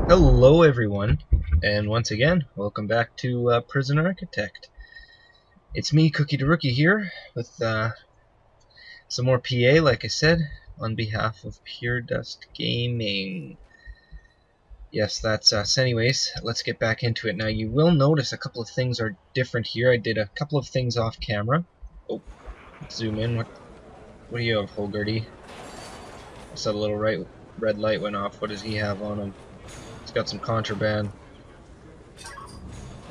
Hello everyone, and once again, welcome back to Prison Architect. It's me, Cookie the Rookie, here with some more PA, like I said, on behalf of Pure Dust Gaming. Yes, that's us. Anyways, let's get back into it. Now, you will notice a couple of things are different here. I did a couple of things off camera. Oh, let's zoom in. What do you have, Holgerty? I saw the little red light went off. What does he have on him? He's got some contraband.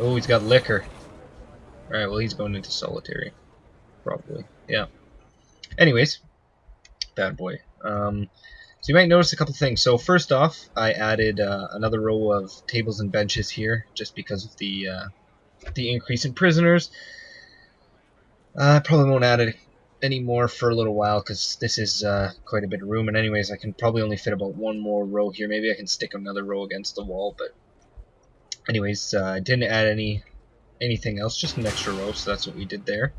Oh, he's got liquor. Alright, well, he's going into solitary. Probably. Yeah. Anyways, bad boy. So you might notice a couple things. So first off, I added another row of tables and benches here, just because of the increase in prisoners. I probably won't add it anymore for a little while, because this is quite a bit of room. And anyways, I can probably only fit about one more row here. Maybe I can stick another row against the wall, but anyways, I didn't add anything else, just an extra row, so that's what we did there.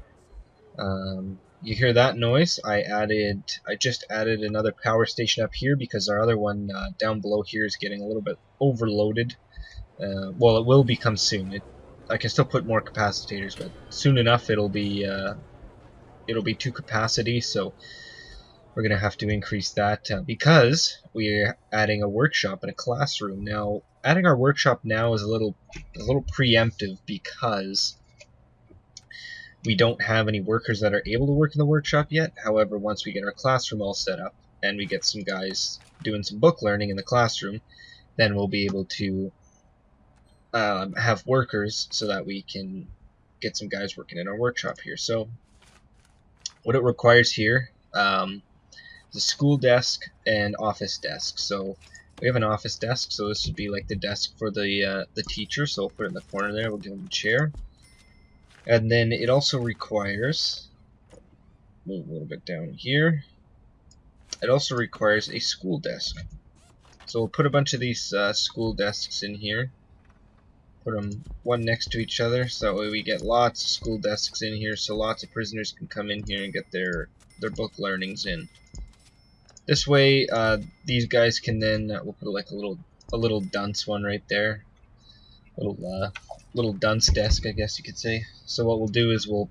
You hear that noise? I just added another power station up here because our other one down below here is getting a little bit overloaded. Well, it will become soon. I can still put more capacitors, but soon enough it'll be to capacity. So we're gonna have to increase that because we're adding a workshop and a classroom. Now, adding our workshop now is a little preemptive because we don't have any workers that are able to work in the workshop yet. However, once we get our classroom all set up and we get some guys doing some book learning in the classroom, then we'll be able to have workers so that we can get some guys working in our workshop here. So what it requires here is a school desk and office desk. So we have an office desk, so this would be like the desk for the teacher. So we'll put it in the corner there. We'll give him a chair. And then it also requires, move a little bit down here, it also requires a school desk. So we'll put a bunch of these school desks in here, put them one next to each other, so that way we get lots of school desks in here, so lots of prisoners can come in here and get their book learnings in. This way, these guys can then, we'll put like a little dunce one right there. Little dunce desk, I guess you could say. So what we'll do is we'll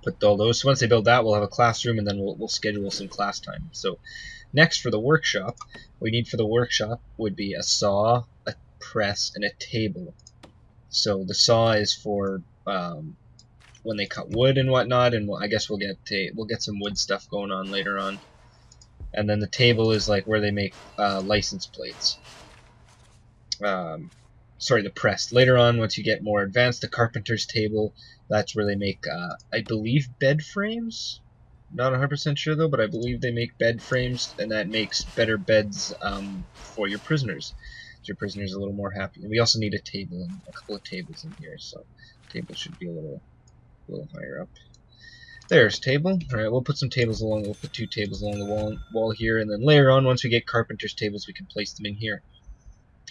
put all those. So once they build that, we'll have a classroom, and then we'll schedule some class time. So next, for the workshop, what we need for the workshop would be a saw, a press, and a table. So the saw is for when they cut wood and whatnot, and I guess we'll get some wood stuff going on later on. And then the table is like where they make license plates. Sorry, the press. Later on, once you get more advanced, the carpenter's table, that's where they make, I believe, bed frames? Not 100% sure though, but I believe they make bed frames, and that makes better beds for your prisoners. So your prisoners are a little more happy. And we also need a table, and a couple of tables in here, so the table should be a little higher up. There's table. Alright, we'll put some tables along, we'll put 2 tables along the wall here, and then later on, once we get carpenter's tables, we can place them in here.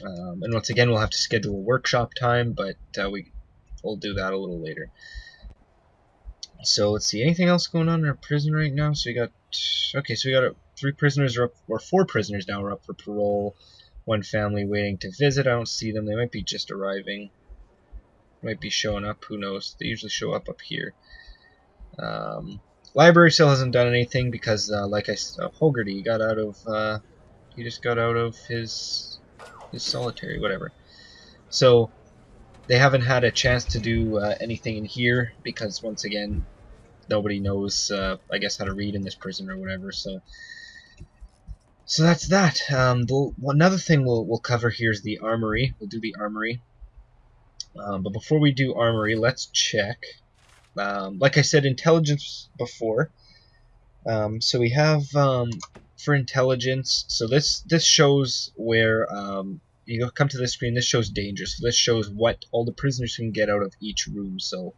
And once again, we'll have to schedule a workshop time, but we'll do that a little later. So let's see, anything else going on in our prison right now? So we got 3 prisoners are up, or 4 prisoners now are up for parole. 1 family waiting to visit. I don't see them. They might be just arriving. Might be showing up. Who knows? They usually show up here. Library still hasn't done anything because, like I said, Hogarty got out of. He just got out of his solitary, whatever. So they haven't had a chance to do anything in here because, once again, nobody knows, I guess, how to read in this prison or whatever. So that's that. Another thing we'll cover here is the armory. We'll do the armory. But before we do armory, let's check. Like I said, intelligence before. So we have for intelligence. So this shows where you come to this screen. This shows danger. So this shows what all the prisoners can get out of each room. So,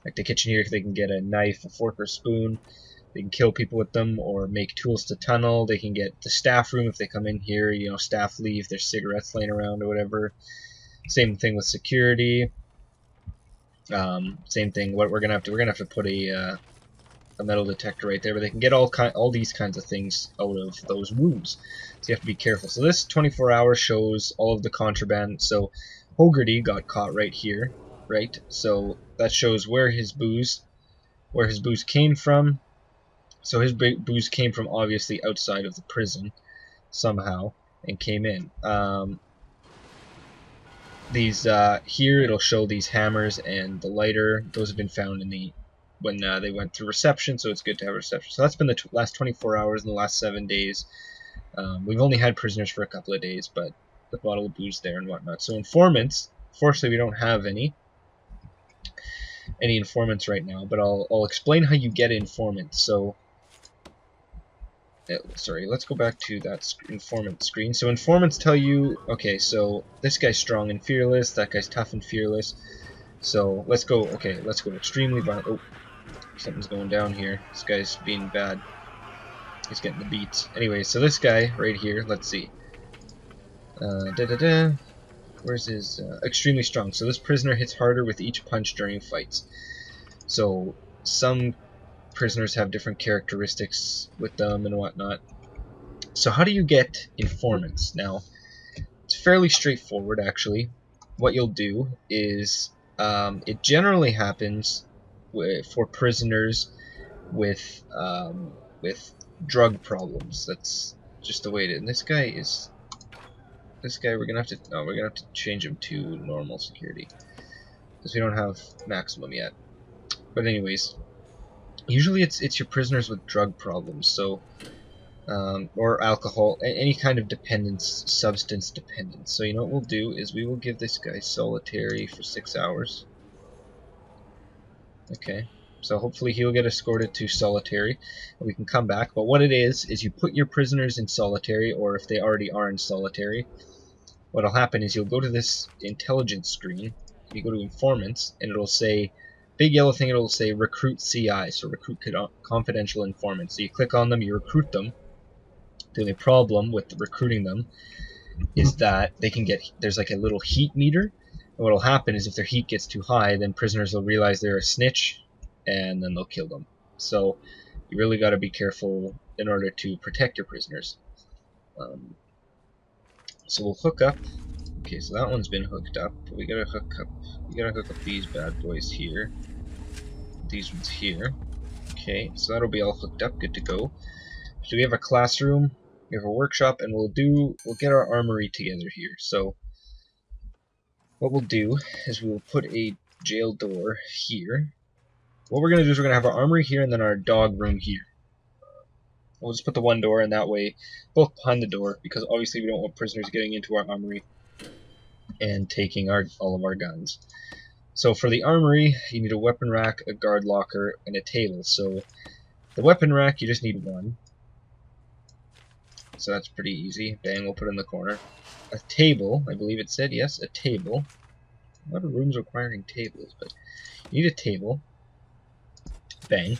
like the kitchen here, they can get a knife, a fork, or a spoon. They can kill people with them, or make tools to tunnel. They can get the staff room if they come in here. You know, staff leave their cigarettes laying around or whatever. Same thing with security. Same thing. What we're gonna have to put a a metal detector right there, but they can get all these kinds of things out of those wounds. So you have to be careful. So this 24 hours shows all of the contraband. So Hogarty got caught right here, right? So that shows where his booze came from. So his booze came from obviously outside of the prison somehow and came in. These here it'll show these hammers and the lighter. Those have been found in the when they went through reception, so it's good to have reception. So that's been the last 24 hours and the last 7 days. We've only had prisoners for a couple of days, but the bottle of booze there and whatnot. So informants, fortunately we don't have any informants right now, but I'll explain how you get informants. So sorry, let's go back to that informant screen. So informants tell you, okay, so this guy's strong and fearless, that guy's tough and fearless. So let's go, okay, let's go extremely violent. Oh, something's going down here. This guy's being bad. He's getting the beats. Anyway, so this guy right here, let's see. Where's his, extremely strong. So this prisoner hits harder with each punch during fights. So some prisoners have different characteristics with them and whatnot. So how do you get informants? Now, it's fairly straightforward actually. What you'll do is, it generally happens for prisoners with drug problems. That's just the way it is. And this guy we're gonna have to change him to normal security because we don't have maximum yet. But anyways, usually it's your prisoners with drug problems. So or alcohol, any kind of dependence, substance dependence. So you know what we'll do is we will give this guy solitary for 6 hours. Okay, so hopefully he'll get escorted to solitary and we can come back. But what it is you put your prisoners in solitary, or if they already are in solitary, what'll happen is you'll go to this intelligence screen, you go to informants, and it'll say, big yellow thing, it'll say recruit CI, so recruit confidential informants. So you click on them, you recruit them. The only problem with recruiting them is that they can get, there's like a little heat meter. And what'll happen is if their heat gets too high, then prisoners will realize they're a snitch, and then they'll kill them. So you really got to be careful in order to protect your prisoners. So we'll hook up. Okay, so that one's been hooked up. We gotta hook up these bad boys here. These ones here. Okay, so that'll be all hooked up, good to go. So we have a classroom, we have a workshop, and we'll get our armory together here. So what we'll do is we will put a jail door here. What we're gonna do is we're gonna have our armory here and then our dog room here. We'll just put the one door, and that way, both behind the door, because obviously we don't want prisoners getting into our armory and taking all of our guns. So for the armory, you need a weapon rack, a guard locker, and a table. So the weapon rack, you just need one. So that's pretty easy. Bang, we'll put it in the corner. A table, I believe it said, yes, a table. A lot of rooms requiring tables, but you need a table. Bang.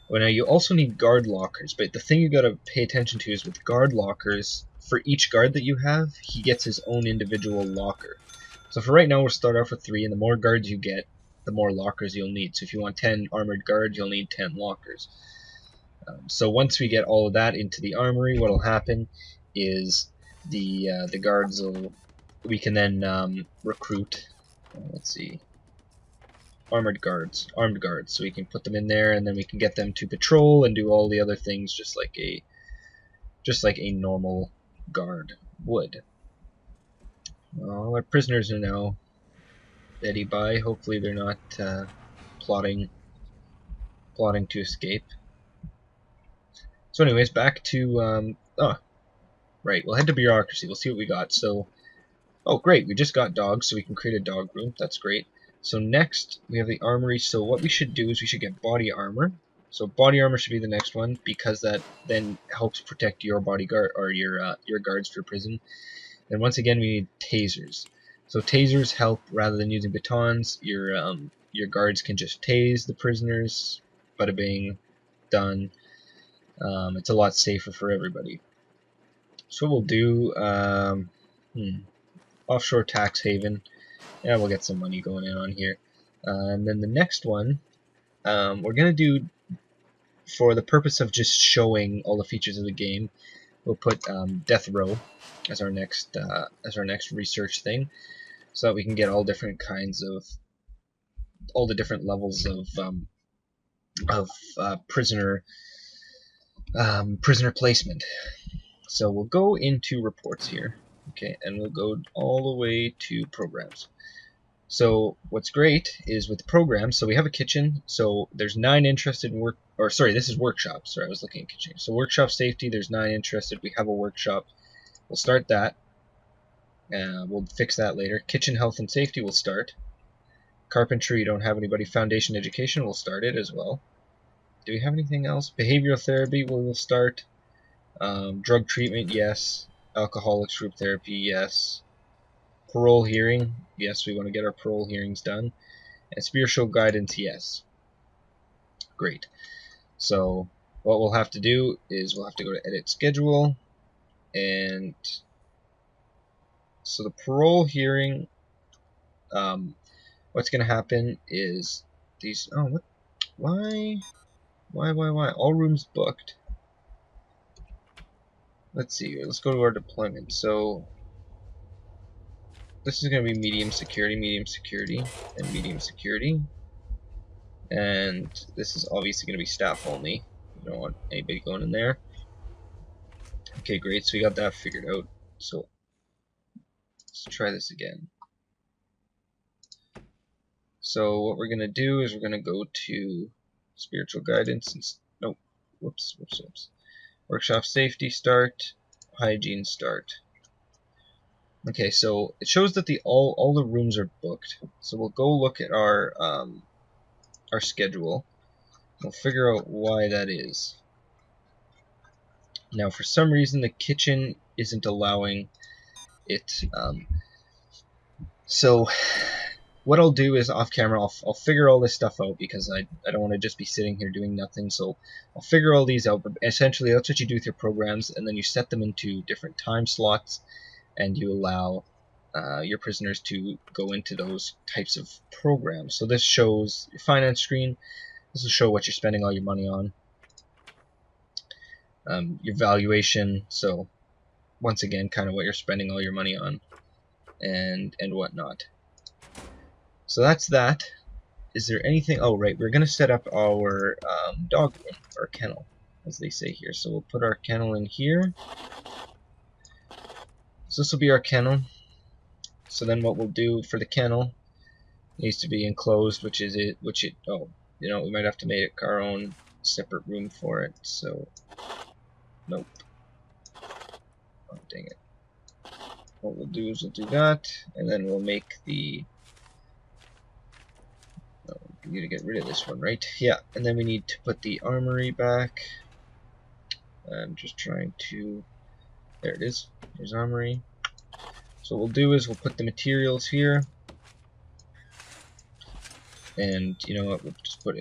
Well, now you also need guard lockers, but the thing you gotta pay attention to is with guard lockers, for each guard that you have, he gets his own individual locker. So for right now, we'll start off with 3, and the more guards you get, the more lockers you'll need. So if you want 10 armored guards, you'll need 10 lockers. So once we get all of that into the armory, what'll happen is the guards we can then recruit. Let's see, armed guards. So we can put them in there, and then we can get them to patrol and do all the other things just like a normal guard would. All our prisoners are now steady by. Hopefully they're not plotting to escape. So anyways, back to right, we'll head to bureaucracy. We'll see what we got. So, oh great, we just got dogs, so we can create a dog room. That's great. So next we have the armory. So what we should do is we should get body armor. So body armor should be the next one, because that then helps protect your bodyguard or your guards for prison. And once again, we need tasers. So tasers help rather than using batons. Your guards can just tase the prisoners. Bada bing, done. It's a lot safer for everybody. So we'll do offshore tax haven. Yeah, we'll get some money going in on here. And then the next one, we're gonna do for the purpose of just showing all the features of the game, we'll put death row as our next research thing, so that we can get all different kinds of all the different levels of prisoner placement. So we'll go into reports here, okay, and we'll go all the way to programs. So what's great is with the programs, so we have a kitchen, so there's 9 interested in work, or sorry, this is workshop, sorry, I was looking at kitchen. So workshop safety, there's 9 interested, we have a workshop, we'll start that, we'll fix that later. Kitchen health and safety will start. Carpentry, don't have anybody. Foundation education, we'll start it as well. Do we have anything else? Behavioral therapy, we'll start. Drug treatment, yes. Alcoholics group therapy, yes. Parole hearing, yes, we want to get our parole hearings done. And spiritual guidance, yes. Great. So what we'll have to do is we'll have to go to edit schedule, and so the parole hearing, what's going to happen is these, oh, what, why, all rooms booked. Let's see here, let's go to our deployment. So this is going to be medium security, and medium security. And this is obviously going to be staff only. We don't want anybody going in there. Okay, great, so we got that figured out. So let's try this again. So what we're going to do is we're going to go to spiritual guidance and nope, whoops. Workshop safety start, hygiene start. Okay, so it shows that all the rooms are booked. So we'll go look at our schedule. We'll figure out why that is. Now, for some reason, the kitchen isn't allowing it. So what I'll do is off camera, I'll figure all this stuff out, because I don't want to just be sitting here doing nothing. So I'll figure all these out. But essentially, that's what you do with your programs, and then you set them into different time slots, and you allow your prisoners to go into those types of programs. So this shows your finance screen. This will show what you're spending all your money on. Your valuation, so once again, kind of what you're spending all your money on, and whatnot. So that's that. Is there anything? Oh, right, we're going to set up our dog room, or kennel, as they say here. So we'll put our kennel in here. So this will be our kennel. So then what we'll do for the kennel, needs to be enclosed, oh, you know, we might have to make our own separate room for it. So nope. Oh, dang it. What we'll do is we'll do that, and then we'll make the, oh, we need to get rid of this one, right? Yeah, and then we need to put the armory back. I'm just trying to, there it is, there's armory. So what we'll do is we'll put the materials here, and you know what, we'll just put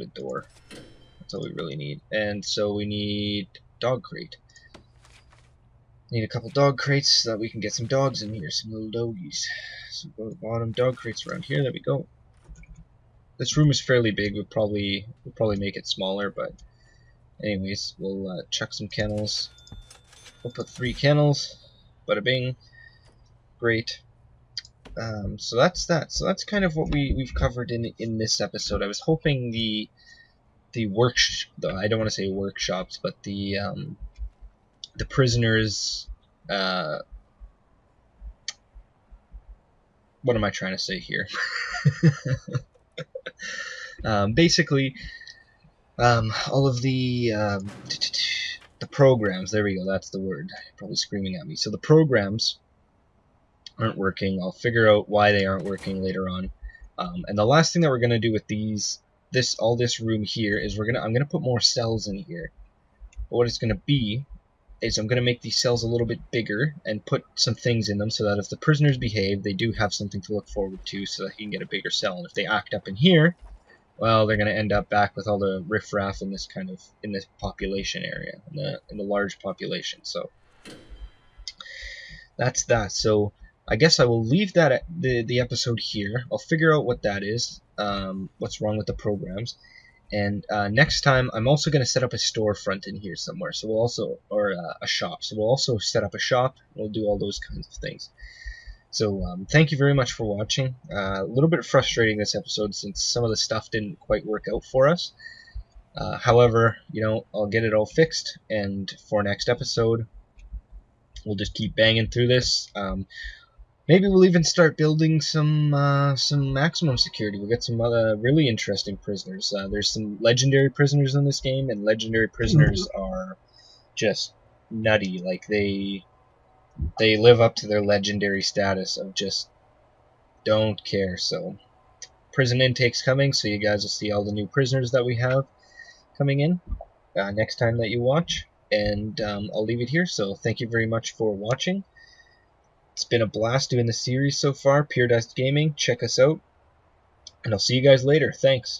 a door. That's all we really need. And so we need dog crate. Need a couple dog crates so that we can get some dogs in here, some little doggies. So go to the bottom, dog crates around here. There we go. This room is fairly big. We'll probably make it smaller, but anyways, we'll chuck some kennels. We'll put 3 kennels. Bada bing. Great. So that's that. So that's kind of what we've covered in this episode. I was hoping the I don't want to say workshops, but the prisoners, what am I trying to say here? Basically, all of the programs, there we go, that's the word, probably screaming at me. So the programs aren't working. I'll figure out why they aren't working later on. And the last thing that we're going to do with all this room here is I'm gonna put more cells in here. But what it's going to be is I'm going to make these cells a little bit bigger and put some things in them so that if the prisoners behave, they do have something to look forward to, so that he can get a bigger cell. And if they act up in here, well, they're going to end up back with all the riffraff in this population area, in the large population. So that's that. So I guess I will leave that at the episode here. I'll figure out what that is, what's wrong with the programs. And next time, I'm also going to set up a storefront in here somewhere. So we'll also, or a shop. So we'll also set up a shop. We'll do all those kinds of things. So thank you very much for watching. A little bit frustrating this episode since some of the stuff didn't quite work out for us. However, you know, I'll get it all fixed, and for next episode, we'll just keep banging through this. Maybe we'll even start building some maximum security. We'll get some other really interesting prisoners. There's some legendary prisoners in this game, and legendary prisoners are just nutty. Like they live up to their legendary status of just don't care. So prison intake's coming, so you guys will see all the new prisoners that we have coming in next time that you watch. And I'll leave it here. So thank you very much for watching. It's been a blast doing the series so far. Pure Dust Gaming, check us out, and I'll see you guys later. Thanks.